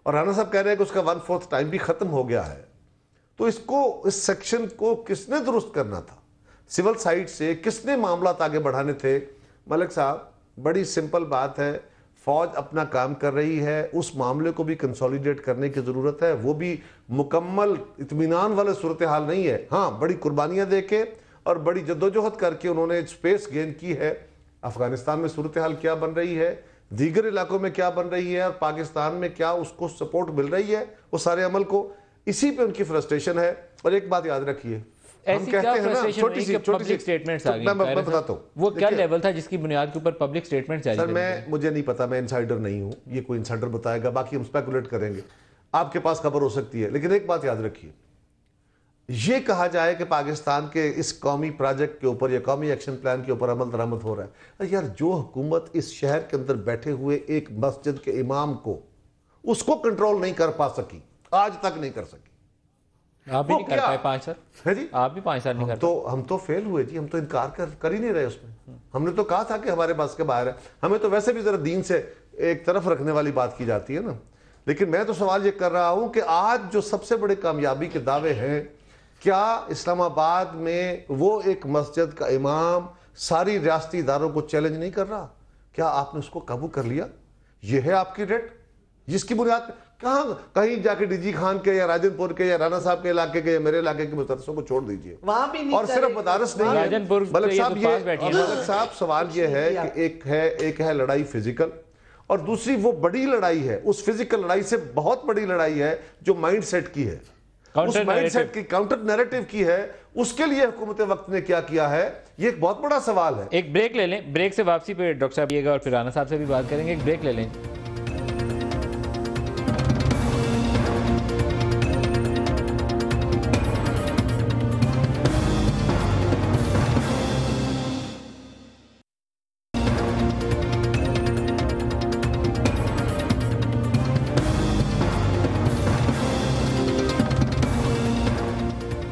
और राना साहब कह रहे हैं कि उसका 1/4 टाइम भी खत्म हो गया है, तो इसको, इस सेक्शन को किसने दुरुस्त करना था? सिविल साइड से किसने मामला आगे बढ़ाने थे? मलिक साहब, बड़ी सिंपल बात है, फौज अपना काम कर रही है, उस मामले को भी कंसोलिडेट करने की ज़रूरत है। वो भी मुकम्मल इत्मीनान वाले सूरत हाल नहीं है। हाँ, बड़ी कुर्बानियाँ दे के और बड़ी जद्दोजहद करके उन्होंने स्पेस गेन की है। अफगानिस्तान में सूरत हाल क्या बन रही है, दीगर इलाकों में क्या बन रही है, और पाकिस्तान में क्या उसको सपोर्ट मिल रही है, वो सारे अमल को, इसी पे उनकी फ्रस्ट्रेशन है। और एक बात याद रखिए, हम कहते हैं ना, छोटी सी स्टेटमेंट्स आ गई, मैं बताता हूँ वो क्या लेवल था जिसकी बुनियाद के ऊपर पब्लिक स्टेटमेंट जारी? सर मुझे नहीं पता, मैं इनसाइडर नहीं हूँ, ये कोई इनसाइडर बताएगा, बाकी हम स्पेकुलेट करेंगे, आपके पास खबर हो सकती है। लेकिन एक बात याद रखिए, ये कहा जाए कि पाकिस्तान के इस कौमी प्रोजेक्ट के ऊपर या कौमी एक्शन प्लान के ऊपर अमल दरामद हो रहा है, अरे यार, जो हुकूमत इस शहर के अंदर बैठे हुए एक मस्जिद के इमाम को, उसको कंट्रोल नहीं कर पा सकी, आज तक नहीं कर सकी। आप भी नहीं कर पाए 5 साल है जी, आप भी 5 साल नहीं कर पाए। हम तो फेल हुए जी, हम तो इनकार कर ही नहीं रहे उसमें। हमने तो कहा था कि हमारे बस के बाहर है। हमें तो वैसे भी जरा दीन से एक तरफ रखने वाली बात की जाती है ना। लेकिन मैं तो सवाल ये कर रहा हूं कि आज जो सबसे बड़े कामयाबी के दावे हैं, क्या इस्लामाबाद में वो एक मस्जिद का इमाम सारी रियासती इदारों को चैलेंज नहीं कर रहा? क्या आपने उसको काबू कर लिया? ये है आपकी रेट, जिसकी बुनियाद कहीं जाके डीजी खान के या राजनपुर के या राणा साहब के इलाके के या मेरे इलाके के मदरसों को छोड़ दीजिए, वहां भी नहीं। और सिर्फ मदारस नहीं है मलिक साहब, मलिक साहब सवाल ये है कि एक है लड़ाई फिजिकल, और दूसरी वो बड़ी लड़ाई है, उस फिजिकल लड़ाई से बहुत बड़ी लड़ाई है जो माइंड सेट की है। उस माइंडसेट की काउंटर नैरेटिव की है, उसके लिए हुकूमत वक्त ने क्या किया है, ये एक बहुत बड़ा सवाल है। एक ब्रेक ले लें, ब्रेक से वापसी पे डॉक्टर साहब आइएगा और फिर राना साहब से भी बात करेंगे। एक ब्रेक ले लें।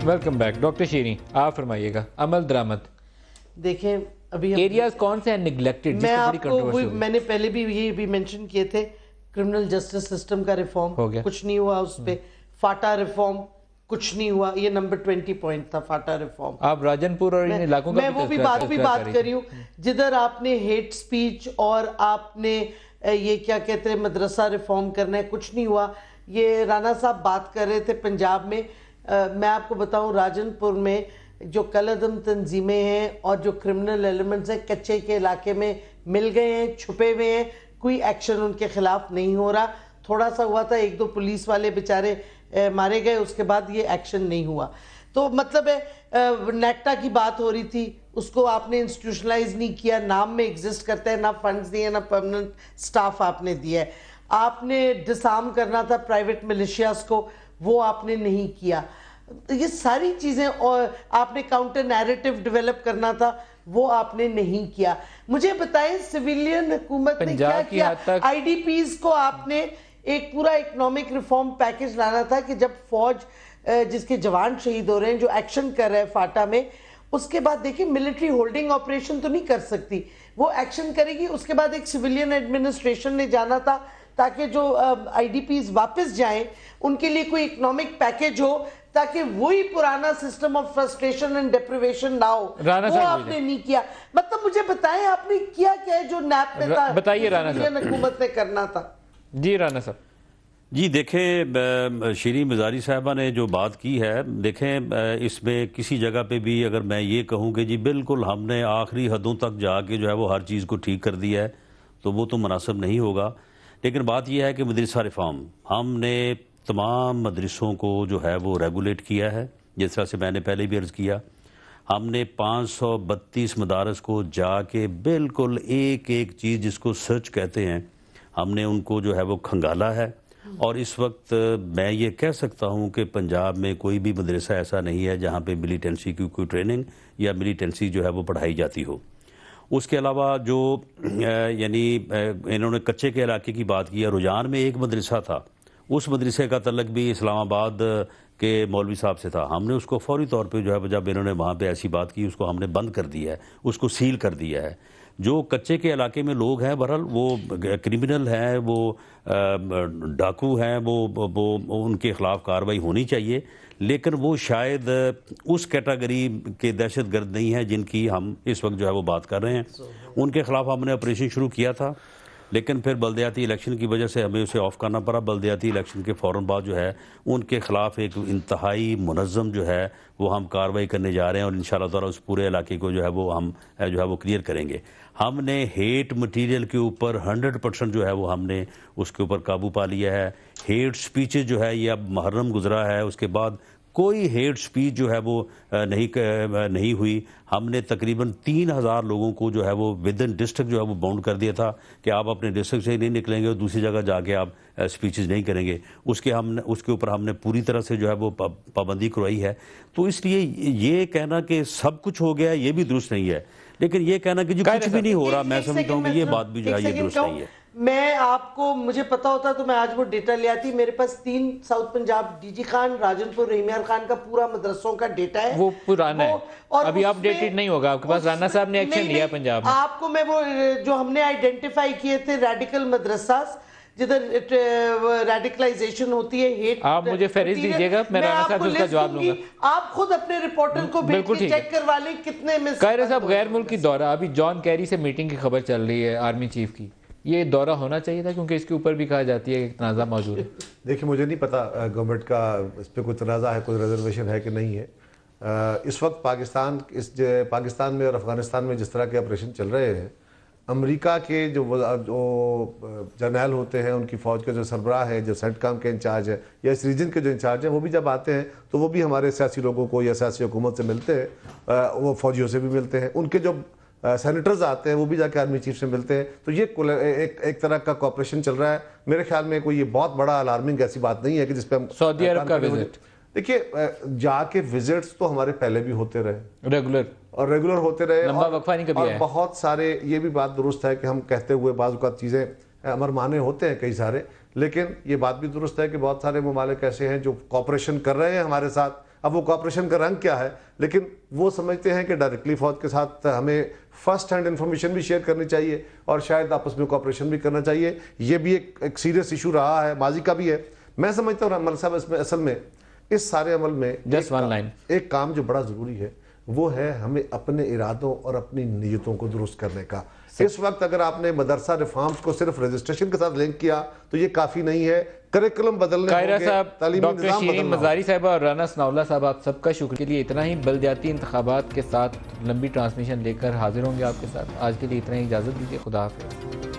Welcome back. डॉक्टर शीरी, आप फरमाइएगा, अमल दरामद देखें अभी एरियाज कौन से हैं निगलेक्टेड? मैं आपको मैंने पहले भी ये भी मेंशन किए थे, क्रिमिनल जस्टिस सिस्टम का रिफॉर्म हो गया, कुछ नहीं हुआ उस पे। फाटा रिफॉर्म कुछ नहीं हुआ, ये नंबर 20 पॉइंट था फाटा रिफॉर्म। आप राजनपुर और इन इलाकों का मैं वो भी बात कर रही हूँ जिधर आपने हेट स्पीच और आपने ये क्या कहते हैं मदरसा रिफॉर्म करना है, कुछ नहीं हुआ। ये राना साहब बात कर रहे थे पंजाब में, मैं आपको बताऊं राजनपुर में जो कलअदम तंजीमें हैं और जो क्रिमिनल एलिमेंट्स हैं कच्चे के इलाके में मिल गए हैं, छुपे हुए हैं, कोई एक्शन उनके खिलाफ नहीं हो रहा। थोड़ा सा हुआ था, 1-2 पुलिस वाले बेचारे मारे गए, उसके बाद ये एक्शन नहीं हुआ। तो मतलब है नेक्टा की बात हो रही थी, उसको आपने इंस्टीट्यूशनलाइज नहीं किया, नाम में एग्जिस्ट करता है, ना फंड्स दिए ना परमानेंट स्टाफ आपने दिया है। आपने डिसआर्म करना था प्राइवेट मिलिशियाज को, वो आपने नहीं किया। ये सारी चीजें, और आपने काउंटर नैरेटिव डेवलप करना था, वो आपने नहीं किया। मुझे बताएं सिविलियन हुकूमत ने क्या किया? आईडीपीज को आपने एक पूरा इकोनॉमिक रिफॉर्म पैकेज लाना था कि जब फौज जिसके जवान शहीद हो रहे हैं, जो एक्शन कर रहे हैं फाटा में, उसके बाद देखिए मिलिट्री होल्डिंग ऑपरेशन तो नहीं कर सकती, वो एक्शन करेगी। उसके बाद एक सिविलियन एडमिनिस्ट्रेशन ने जाना था ताकि जो आईडीपीज वापस जाएं उनके लिए कोई इकोनॉमिक पैकेज हो, ताकि वही पुराना system of frustration and deprivation ना हो। वो आपने नहीं किया। मतलब मुझे बताएं आपने किया क्या है जो नैप में था, बताइए राना साहब, हुकूमत ने करना था। जी राना साहब। जी देखें, शीरी मज़ारी साहबा ने जो बात की है, देखें इसमें किसी जगह पे भी अगर मैं ये कहूँ कि जी बिल्कुल हमने आखिरी हदों तक जाके जो है वो हर चीज़ को ठीक कर दिया है, तो वो तो मुनासिब नहीं होगा। लेकिन बात यह है कि मदरसा रिफॉर्म, हमने तमाम मदरसों को जो है वो रेगुलेट किया है, जिस तरह से मैंने पहले भी अर्ज़ किया। हमने 532 मदारस को जाके बिल्कुल एक एक चीज़ जिसको सर्च कहते हैं, हमने उनको जो है वो खंगाला है। और इस वक्त मैं ये कह सकता हूँ कि पंजाब में कोई भी मदरसा ऐसा नहीं है जहाँ पे मिलिटेंसी की कोई ट्रेनिंग या मिलिटेंसी जो है वो पढ़ाई जाती हो। उसके अलावा जो यानी इन्होंने कच्चे के इलाके की बात की है, रुझान में एक मदरसा था, उस मदरसे का तल्लक भी इस्लामाबाद के मौलवी साहब से था। हमने उसको फौरी तौर पे जो है जब इन्होंने वहाँ पे ऐसी बात की, उसको हमने बंद कर दिया है, उसको सील कर दिया है। जो कच्चे के इलाके में लोग हैं, बहरहाल वो क्रिमिनल हैं, वो डाकू हैं, वो उनके ख़िलाफ़ कार्रवाई होनी चाहिए, लेकिन वो शायद उस कैटेगरी के दहशतगर्द नहीं हैं जिनकी हम इस वक्त जो है वो बात कर रहे हैं। उनके ख़िलाफ़ हमने ऑपरेशन शुरू किया था, लेकिन फिर बल्दियाती इलेक्शन की वजह से हमें उसे ऑफ करना पड़ा। बल्दियाती इलेक्शन के फ़ौरन बाद जो है उनके ख़िलाफ़ एक इंतहाई मुनज़्ज़म जो है वो हम कार्रवाई करने जा रहे हैं, और इंशाअल्लाह ताला उस पूरे इलाके को जो है वो हम जो है वो क्लियर करेंगे। हमने हेट मटीरियल के ऊपर 100% जो है वो हमने उसके ऊपर काबू पा लिया है। हेट स्पीचेज जो है ये अब मुहर्रम गुजरा है, उसके बाद कोई हेट स्पीच जो है वो नहीं हुई। हमने तकरीबन 3000 लोगों को जो है वो विद इन डिस्ट्रिक्ट जो है वो बाउंड कर दिया था कि आप अपने डिस्ट्रिक्ट से नहीं निकलेंगे और दूसरी जगह जाके आप स्पीचेस नहीं करेंगे। उसके ऊपर हमने पूरी तरह से जो है वो पाबंदी करवाई है। तो इसलिए ये कहना कि सब कुछ हो गया ये भी दुरुस्त नहीं है, लेकिन ये कहना कि जो कुछ भी नहीं हो रहा, मैं समझता हूँ कि ये बात भी जो है ये दुरुस्त नहीं है। मैं आपको, मुझे पता होता तो मैं आज वो डेटा ले आती। मेरे पास 3 साउथ पंजाब, डीजी खान, राजनपुर, रहीमियार खान का पूरा मदरसों का डेटा है। वो पुराना है और अभी अपडेटेड नहीं होगा आपके पास। राना साहब ने एक्शन लिया पंजाब में। आपको मैं वो जो हमने आइडेंटिफाई किए थे रेडिकल मदरसास जिधर रेडिकलाइजेशन होती है, हेट, आप मुझे फहरिस्त दीजिएगा, मैं राना साहब उसका जवाब दूंगा। आप खुद अपने रिपोर्टर को भेज के चेक करवा लें कितने में। कायरे साहब, गैर मुल्की दौरा, अभी जॉन कैरी से मीटिंग की खबर चल रही है आर्मी चीफ की, ये दौरा होना चाहिए था क्योंकि इसके ऊपर भी कहा जाती है कि तनाज़ा मौजूद है। देखिए मुझे नहीं पता गवर्नमेंट का इस पर कोई तनाज़ा है, कोई रिजर्वेशन है कि नहीं है। इस वक्त पाकिस्तान में और अफगानिस्तान में जिस तरह के ऑपरेशन चल रहे हैं, अमेरिका के जो जर्नैल होते हैं, उनकी फ़ौज के जो सरबराह है, जो सेंटकॉम के इंचार्ज है या इस रीजन के जो इंचार्ज हैं, वो भी जब आते हैं तो वो भी हमारे सियासी लोगों को या सियासी हुकूमत से मिलते हैं, वो फ़ौजियों से भी मिलते हैं। उनके जो सेनेटर्स आते हैं वो भी जाके आर्मी चीफ से मिलते हैं। तो ये एक तरह का कॉपरेशन चल रहा है। मेरे ख्याल में कोई ये बहुत बड़ा अलार्मिंग ऐसी बात नहीं है कि जिसपे हम सऊदी अरब का विजिट, देखिए जाके विजिट्स तो हमारे पहले भी होते रहे, रेगुलर होते रहे, लंबा वक्फा नहीं कभी और आया। बहुत सारे, ये भी बात दुरुस्त है कि हम कहते हुए बाज़ औक़ात चीज़ें अमर माने होते हैं कई सारे, लेकिन ये बात भी दुरुस्त है कि बहुत सारे ममालिक ऐसे हैं जो कॉपरेशन कर रहे हैं हमारे साथ। अब वो कॉपरेशन का रंग क्या है, लेकिन वो समझते हैं कि डायरेक्टली फ़ौज के साथ हमें फर्स्ट हैंड इन्फॉर्मेशन भी शेयर करनी चाहिए और शायद आपस में कॉपरेशन भी करना चाहिए। ये भी एक सीरियस इशू रहा है, माजी का भी है। मैं समझता हूँ मलिक साहब, इसमें असल में इस सारे अमल में एक काम जो बड़ा ज़रूरी है वो है हमें अपने इरादों और अपनी नीयतों को दुरुस्त करने का। इस वक्त अगर आपने मदरसा रिफॉर्म्स को सिर्फ रजिस्ट्रेशन के साथ लिंक किया तो ये काफ़ी नहीं है, करिकुलम बदलने होंगे, तालीमी निज़ाम बदलना होगा। मज़ारी साहब और राना सनाउल्लाह साहब, आप सबका शुक्रिया के लिए। इतना ही बलदियाती इंतखाबात के साथ लंबी ट्रांसमिशन लेकर हाजिर होंगे आपके साथ। आज के लिए इतना ही, इजाज़त दीजिए, खुदा हाफ़िज़।